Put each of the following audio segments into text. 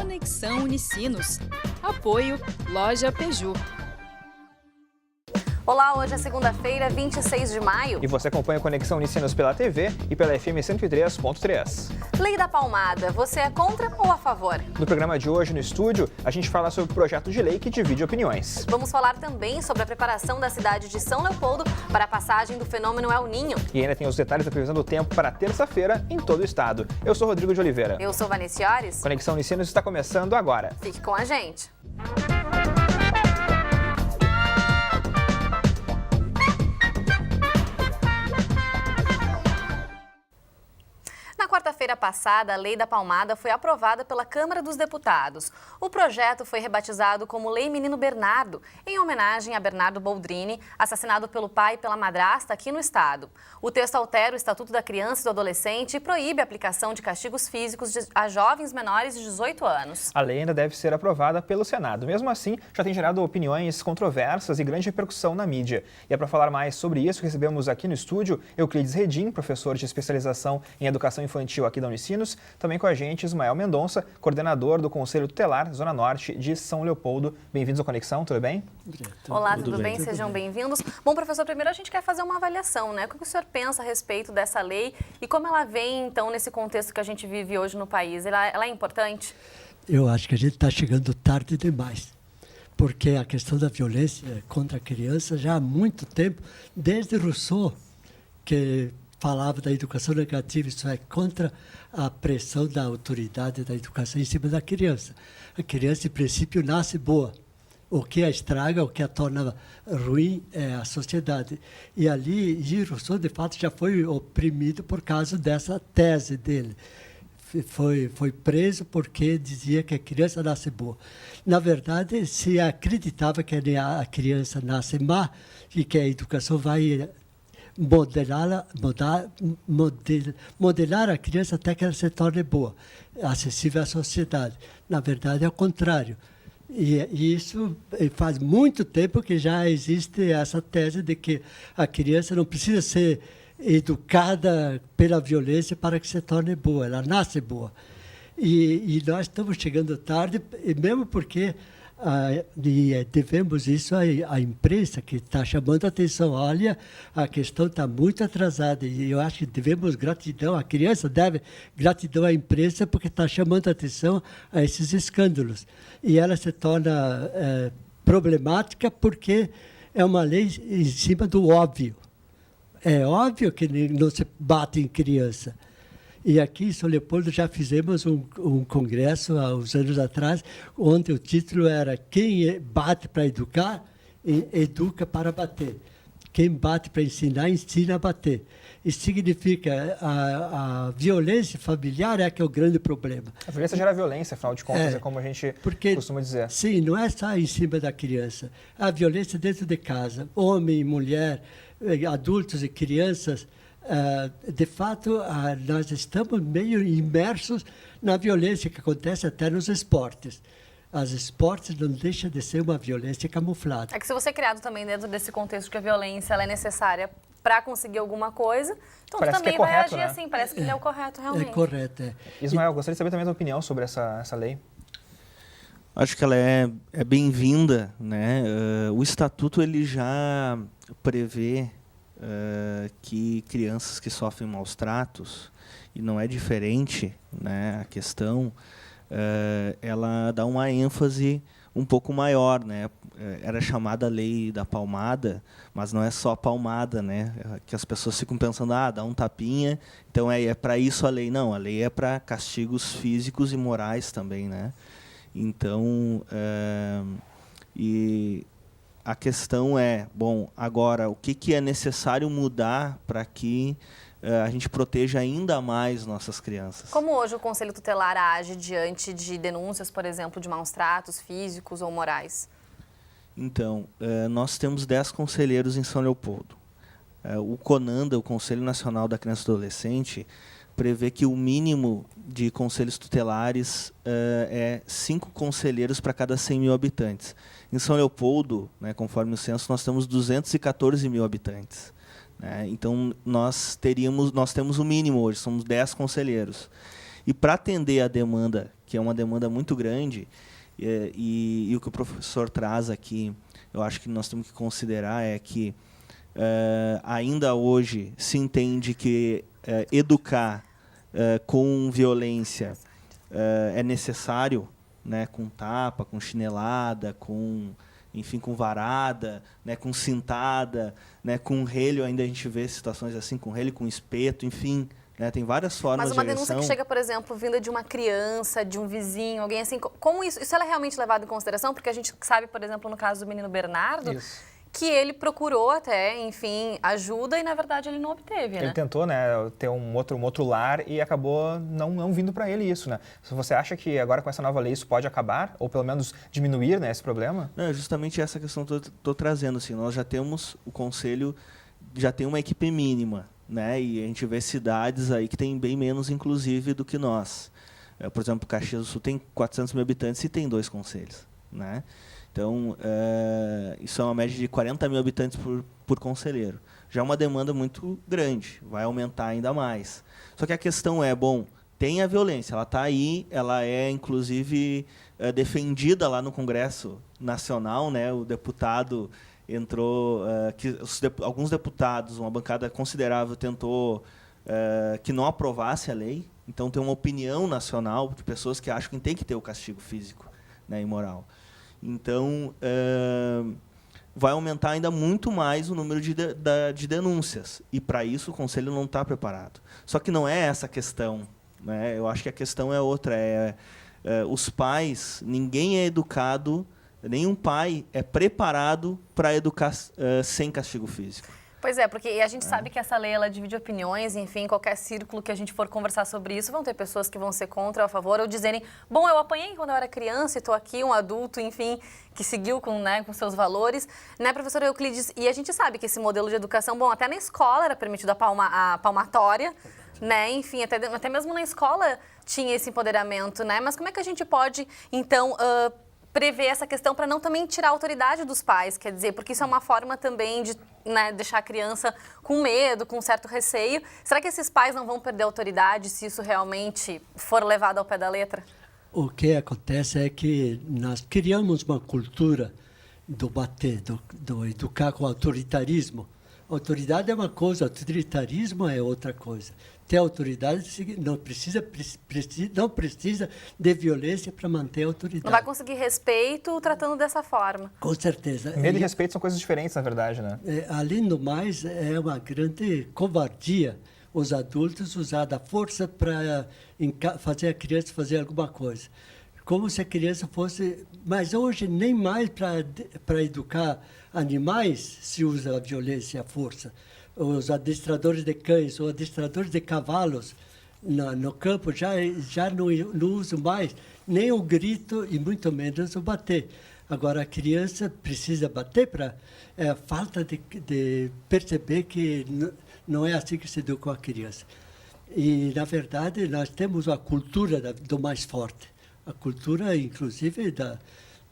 Conexão Unicinos. Apoio Loja Peugeot. Olá, hoje é segunda-feira, 26 de maio. E você acompanha a Conexão Unicinos pela TV e pela FM 103.3. Lei da Palmada, você é contra ou a favor? No programa de hoje, no estúdio, a gente fala sobre o projeto de lei que divide opiniões. Vamos falar também sobre a preparação da cidade de São Leopoldo para a passagem do fenômeno El Niño. E ainda tem os detalhes da previsão do tempo para terça-feira em todo o estado. Eu sou Rodrigo de Oliveira. Eu sou Vanessa Iores. Conexão Unicinos está começando agora. Fique com a gente. Na quarta-feira passada, a Lei da Palmada foi aprovada pela Câmara dos Deputados. O projeto foi rebatizado como Lei Menino Bernardo, em homenagem a Bernardo Boldrini, assassinado pelo pai e pela madrasta aqui no estado. O texto altera o Estatuto da Criança e do Adolescente e proíbe a aplicação de castigos físicos a jovens menores de 18 anos. A lei ainda deve ser aprovada pelo Senado. Mesmo assim, já tem gerado opiniões controversas e grande repercussão na mídia. E é para falar mais sobre isso que recebemos aqui no estúdio Euclides Redim, professor de especialização em educação infantil aqui da Unicinos. Também com a gente, Ismael Mendonça, coordenador do Conselho Tutelar Zona Norte de São Leopoldo. Bem-vindos ao Conexão, tudo bem? Olá, tudo bem? Sejam bem-vindos. Bom, professor, primeiro a gente quer fazer uma avaliação, né? O que o senhor pensa a respeito dessa lei e como ela vem, então, nesse contexto que a gente vive hoje no país? Ela é importante? Eu acho que a gente está chegando tarde demais, porque a questão da violência contra a criança já há muito tempo, desde Rousseau, que falava da educação negativa, isso é, contra a pressão da autoridade da educação em cima da criança. A criança, em princípio, nasce boa. O que a estraga, o que a torna ruim é a sociedade. E ali, Rousseau, de fato, já foi oprimido por causa dessa tese dele. Foi preso porque dizia que a criança nasce boa. Na verdade, se acreditava que a criança nasce má e que a educação vai modelar a criança até que ela se torne boa, acessível à sociedade. Na verdade, é o contrário. E isso faz muito tempo que já existe essa tese de que a criança não precisa ser educada pela violência para que se torne boa, ela nasce boa. E nós estamos chegando tarde, e mesmo porque devemos isso à imprensa, que está chamando a atenção. Olha, a questão está muito atrasada e eu acho que devemos gratidão, a criança deve gratidão à imprensa porque está chamando a atenção a esses escândalos. E ela se torna problemática porque é uma lei em cima do óbvio. É óbvio que não se bate em criança. E aqui em São Leopoldo já fizemos um congresso há uns anos atrás, onde o título era Quem bate para educar, educa para bater. Quem bate para ensinar, ensina a bater. Isso significa a violência familiar é que é o grande problema. A violência gera violência, afinal de contas, é como a gente costuma dizer. Sim, não é só em cima da criança. A violência dentro de casa, homem, mulher, adultos e crianças. De fato, nós estamos meio imersos na violência que acontece até nos esportes. Os esportes não deixam de ser uma violência camuflada. É que se você é criado também dentro desse contexto que a violência ela é necessária para conseguir alguma coisa, então parece tu também que é correto, vai agir né? assim, parece que ele é o correto realmente. É correto, é. Ismael, gostaria de saber também a tua opinião sobre essa lei. Acho que ela é bem-vinda, né? O Estatuto ele já prevê que crianças que sofrem maus tratos, e não é diferente, né, a questão, ela dá uma ênfase um pouco maior, né? Era chamada Lei da Palmada, mas não é só palmada, né? Que as pessoas ficam pensando, dá um tapinha, então é para isso a lei. Não, a lei é para castigos físicos e morais também, né? Então, a questão é, agora, o que é necessário mudar para que a gente proteja ainda mais nossas crianças? Como hoje o Conselho Tutelar age diante de denúncias, por exemplo, de maus tratos físicos ou morais? Então, nós temos 10 conselheiros em São Leopoldo. O CONANDA, o Conselho Nacional da Criança e Adolescente, prevê que o mínimo de conselhos tutelares é 5 conselheiros para cada 100 mil habitantes. Em São Leopoldo, né, conforme o censo, nós temos 214 mil habitantes. Né? Então, nós temos o mínimo hoje, somos 10 conselheiros. E para atender a demanda, que é uma demanda muito grande, e o que o professor traz aqui, eu acho que nós temos que considerar é que ainda hoje se entende que educar com violência é necessário, né, com tapa, com chinelada, enfim, com varada, né, com cintada, né, com relho. Ainda a gente vê situações assim, com relho, com espeto, enfim, né, tem várias formas de agressão. Mas uma denúncia que chega, por exemplo, vinda de uma criança, de um vizinho, alguém assim, como isso é realmente levado em consideração? Porque a gente sabe, por exemplo, no caso do menino Bernardo, que ele procurou até, enfim, ajuda e, na verdade, ele não obteve, né? Ele tentou, né, ter um outro lar e acabou não vindo para ele isso, né? Se você acha que agora com essa nova lei isso pode acabar, ou pelo menos diminuir, né, esse problema? Não, é justamente essa questão que eu estou trazendo. Assim, nós já temos, o Conselho já tem uma equipe mínima, né? E a gente vê cidades aí que tem bem menos, inclusive, do que nós. Por exemplo, Caxias do Sul tem 400 mil habitantes e tem 2 conselhos, né? Então, isso é uma média de 40 mil habitantes por conselheiro. Já é uma demanda muito grande, vai aumentar ainda mais. Só que a questão é, bom, tem a violência, ela está aí, ela é, inclusive, defendida lá no Congresso Nacional, né? O deputado entrou, alguns deputados, uma bancada considerável, tentou que não aprovasse a lei. Então, tem uma opinião nacional de pessoas que acham que tem que ter o castigo físico, né, e moral. Então, vai aumentar ainda muito mais o número de denúncias. E, para isso, o Conselho não está preparado. Só que não é essa a questão, né? Eu acho que a questão é outra. Os pais, ninguém é educado, nenhum pai é preparado para educar sem castigo físico. Pois é, porque a gente sabe que essa lei ela divide opiniões, enfim, qualquer círculo que a gente for conversar sobre isso, vão ter pessoas que vão ser contra ou a favor, ou dizerem, bom, eu apanhei quando eu era criança e estou aqui, um adulto, enfim, que seguiu com seus valores, né, professora Euclides? E a gente sabe que esse modelo de educação, bom, até na escola era permitido a palmatória, né, enfim, até mesmo na escola tinha esse empoderamento, né, mas como é que a gente pode, então, prever essa questão para não também tirar a autoridade dos pais, quer dizer, porque isso é uma forma também de, né, deixar a criança com medo, com certo receio. Será que esses pais não vão perder a autoridade se isso realmente for levado ao pé da letra? O que acontece é que nós criamos uma cultura do bater, do educar com autoritarismo. Autoridade é uma coisa, autoritarismo é outra coisa. Ter autoridade não precisa de violência para manter a autoridade. Não vai conseguir respeito tratando dessa forma. Com certeza. Medo e respeito são coisas diferentes, na verdade, né? Além do mais, é uma grande covardia os adultos usar a força para fazer a criança fazer alguma coisa. Como se a criança fosse... Mas hoje, nem mais para educar animais se usa a violência e a força. Os adestradores de cães ou adestradores de cavalos no campo já não usam mais nem o grito e muito menos o bater. Agora, a criança precisa bater para... falta de perceber que não é assim que se educa a criança. E, na verdade, nós temos a cultura do mais forte. A cultura, inclusive,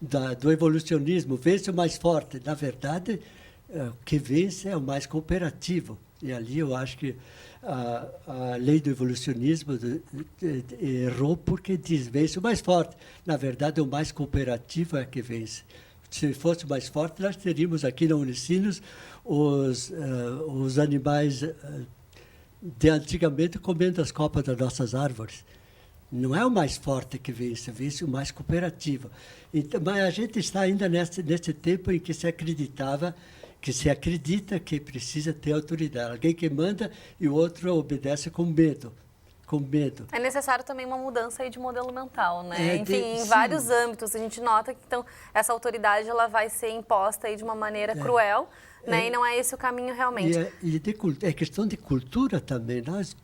do evolucionismo, vence o mais forte. Na verdade, o que vence é o mais cooperativo. E ali eu acho que a lei do evolucionismo errou porque diz vence o mais forte. Na verdade, o mais cooperativo é que vence. Se fosse mais forte, nós teríamos aqui na Unicinos os animais de antigamente comendo as copas das nossas árvores. Não é o mais forte que vence o mais cooperativo. Então, mas a gente está ainda nesse tempo em que se acredita que precisa ter autoridade. Alguém que manda e o outro obedece com medo. É necessário também uma mudança aí de modelo mental, né? Enfim, em sim. vários âmbitos a gente nota que então essa autoridade ela vai ser imposta aí de uma maneira cruel, né? E não é esse o caminho realmente. É questão de cultura também. Nós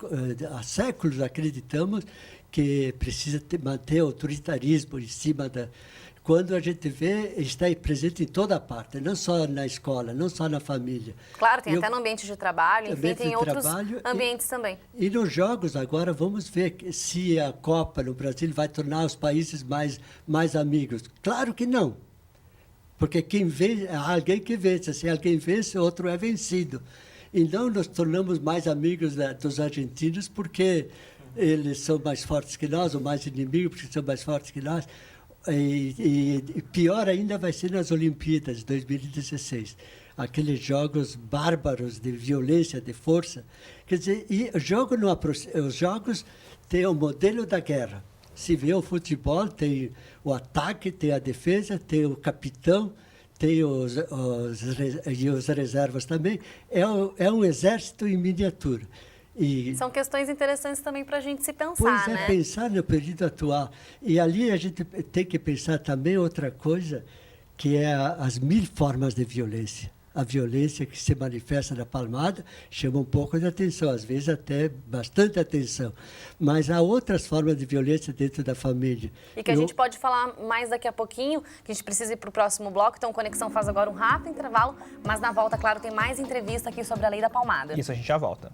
há séculos acreditamos que precisa manter autoritarismo em cima da... Quando a gente vê, está presente em toda parte, não só na escola, não só na família. Claro, tem até no ambiente de trabalho, enfim, tem outros ambientes também. E nos jogos, agora, vamos ver se a Copa no Brasil vai tornar os países mais amigos. Claro que não. Porque quem vence, há alguém que vence. Se alguém vence, outro é vencido. E não nos tornamos mais amigos dos argentinos porque eles são mais fortes que nós, ou mais inimigos, porque são mais fortes que nós. E pior ainda vai ser nas Olimpíadas de 2016. Aqueles jogos bárbaros de violência, de força. Quer dizer, os jogos têm o modelo da guerra. Se vê o futebol, tem o ataque, tem a defesa, tem o capitão, tem os reservas também. É um exército em miniatura. E são questões interessantes também para a gente se pensar, pois né? Pensar no período atual. E ali a gente tem que pensar também outra coisa, que é as 1000 formas de violência. A violência que se manifesta na palmada chama um pouco de atenção, às vezes até bastante atenção. Mas há outras formas de violência dentro da família. E que a gente pode falar mais daqui a pouquinho, que a gente precisa ir para o próximo bloco. Então, Conexão faz agora um rápido intervalo, mas na volta, claro, tem mais entrevista aqui sobre a Lei da Palmada. Isso, a gente já volta.